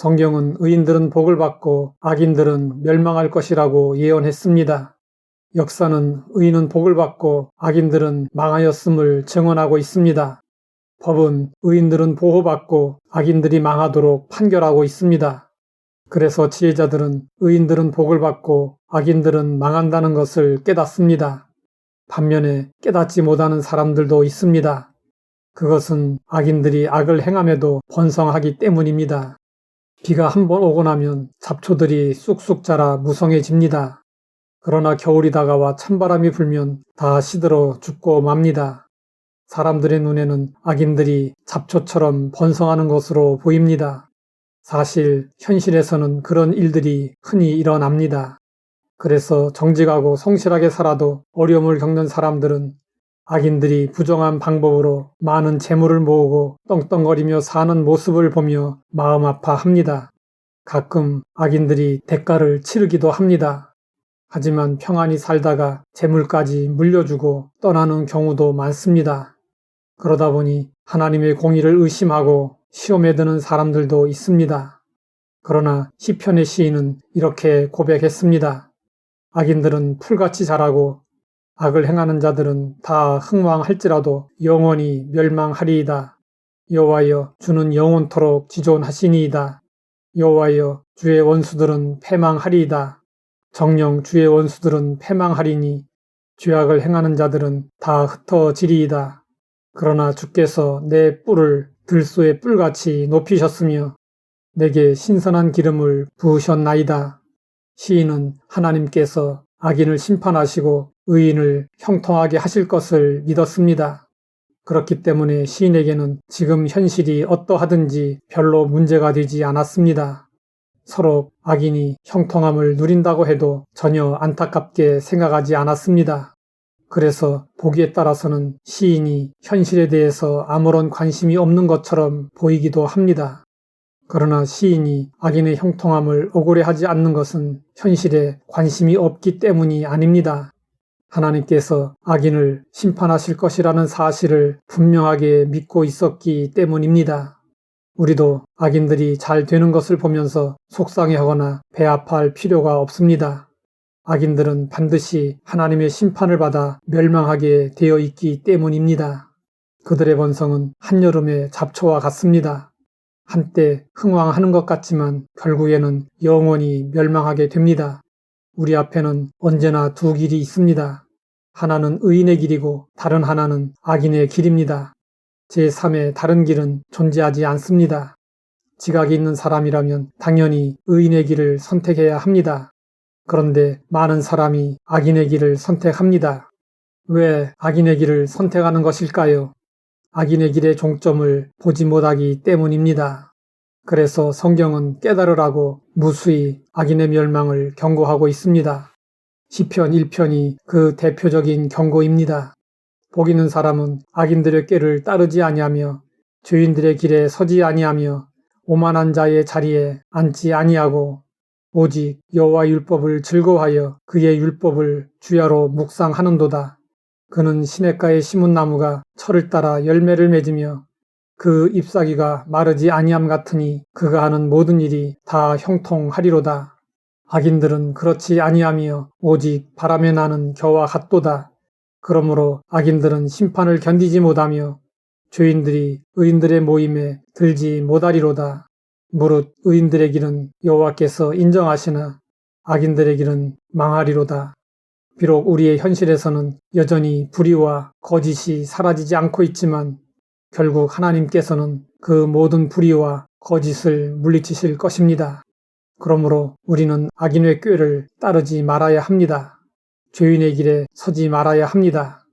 성경은 의인들은 복을 받고 악인들은 멸망할 것이라고 예언했습니다. 역사는 의인은 복을 받고 악인들은 망하였음을 증언하고 있습니다. 법은 의인들은 보호받고 악인들이 망하도록 판결하고 있습니다. 그래서 지혜자들은 의인들은 복을 받고 악인들은 망한다는 것을 깨닫습니다. 반면에 깨닫지 못하는 사람들도 있습니다. 그것은 악인들이 악을 행함에도 번성하기 때문입니다. 비가 한번 오고 나면 잡초들이 쑥쑥 자라 무성해집니다. 그러나 겨울이 다가와 찬바람이 불면 다 시들어 죽고 맙니다. 사람들의 눈에는 악인들이 잡초처럼 번성하는 것으로 보입니다. 사실 현실에서는 그런 일들이 흔히 일어납니다. 그래서 정직하고 성실하게 살아도 어려움을 겪는 사람들은 악인들이 부정한 방법으로 많은 재물을 모으고 떵떵거리며 사는 모습을 보며 마음 아파합니다. 가끔 악인들이 대가를 치르기도 합니다. 하지만 평안히 살다가 재물까지 물려주고 떠나는 경우도 많습니다. 그러다 보니 하나님의 공의를 의심하고 시험에 드는 사람들도 있습니다. 그러나 시편의 시인은 이렇게 고백했습니다. 악인들은 풀같이 자라고 악을 행하는 자들은 다 흥왕할지라도 영원히 멸망하리이다. 여호와여, 주는 영원토록 지존하시니이다. 여호와여, 주의 원수들은 패망하리이다. 정녕 주의 원수들은 패망하리니 죄악을 행하는 자들은 다 흩어지리이다. 그러나 주께서 내 뿔을 들소의 뿔같이 높이셨으며 내게 신선한 기름을 부으셨나이다. 시인은 하나님께서 악인을 심판하시고 의인을 형통하게 하실 것을 믿었습니다. 그렇기 때문에 시인에게는 지금 현실이 어떠하든지 별로 문제가 되지 않았습니다. 서로 악인이 형통함을 누린다고 해도 전혀 안타깝게 생각하지 않았습니다. 그래서 보기에 따라서는 시인이 현실에 대해서 아무런 관심이 없는 것처럼 보이기도 합니다. 그러나 시인이 악인의 형통함을 억울해하지 않는 것은 현실에 관심이 없기 때문이 아닙니다. 하나님께서 악인을 심판하실 것이라는 사실을 분명하게 믿고 있었기 때문입니다. 우리도 악인들이 잘 되는 것을 보면서 속상해하거나 배 아파할 필요가 없습니다. 악인들은 반드시 하나님의 심판을 받아 멸망하게 되어 있기 때문입니다. 그들의 번성은 한여름의 잡초와 같습니다. 한때 흥왕하는 것 같지만 결국에는 영원히 멸망하게 됩니다. 우리 앞에는 언제나 두 길이 있습니다. 하나는 의인의 길이고 다른 하나는 악인의 길입니다. 제3의 다른 길은 존재하지 않습니다. 지각이 있는 사람이라면 당연히 의인의 길을 선택해야 합니다. 그런데 많은 사람이 악인의 길을 선택합니다. 왜 악인의 길을 선택하는 것일까요? 악인의 길의 종점을 보지 못하기 때문입니다. 그래서 성경은 깨달으라고 무수히 악인의 멸망을 경고하고 있습니다. 시편 1편이 그 대표적인 경고입니다. 복 있는 사람은 악인들의 꾀를 따르지 아니하며 죄인들의 길에 서지 아니하며 오만한 자의 자리에 앉지 아니하고 오직 여호와 율법을 즐거워하여 그의 율법을 주야로 묵상하는도다. 그는 시냇가에 심은 나무가 철을 따라 열매를 맺으며 그 잎사귀가 마르지 아니함 같으니 그가 하는 모든 일이 다 형통하리로다. 악인들은 그렇지 아니하며 오직 바람에 나는 겨와 같도다. 그러므로 악인들은 심판을 견디지 못하며 죄인들이 의인들의 모임에 들지 못하리로다. 무릇 의인들의 길은 여호와께서 인정하시나 악인들의 길은 망하리로다. 비록 우리의 현실에서는 여전히 불의와 거짓이 사라지지 않고 있지만 결국 하나님께서는 그 모든 불의와 거짓을 물리치실 것입니다. 그러므로 우리는 악인의 꾀를 따르지 말아야 합니다. 죄인의 길에 서지 말아야 합니다.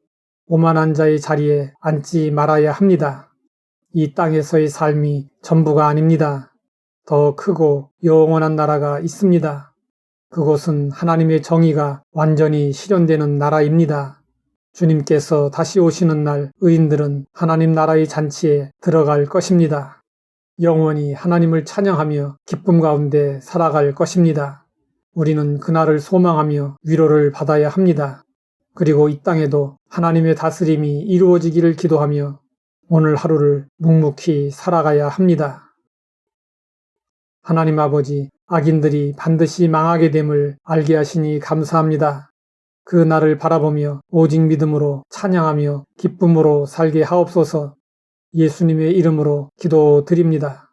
오만한 자의 자리에 앉지 말아야 합니다. 이 땅에서의 삶이 전부가 아닙니다. 더 크고 영원한 나라가 있습니다. 그곳은 하나님의 정의가 완전히 실현되는 나라입니다. 주님께서 다시 오시는 날 의인들은 하나님 나라의 잔치에 들어갈 것입니다. 영원히 하나님을 찬양하며 기쁨 가운데 살아갈 것입니다. 우리는 그날을 소망하며 위로를 받아야 합니다. 그리고 이 땅에도 하나님의 다스림이 이루어지기를 기도하며 오늘 하루를 묵묵히 살아가야 합니다. 하나님 아버지, 악인들이 반드시 망하게 됨을 알게 하시니 감사합니다. 그 날을 바라보며 오직 믿음으로 찬양하며 기쁨으로 살게 하옵소서. 예수님의 이름으로 기도드립니다.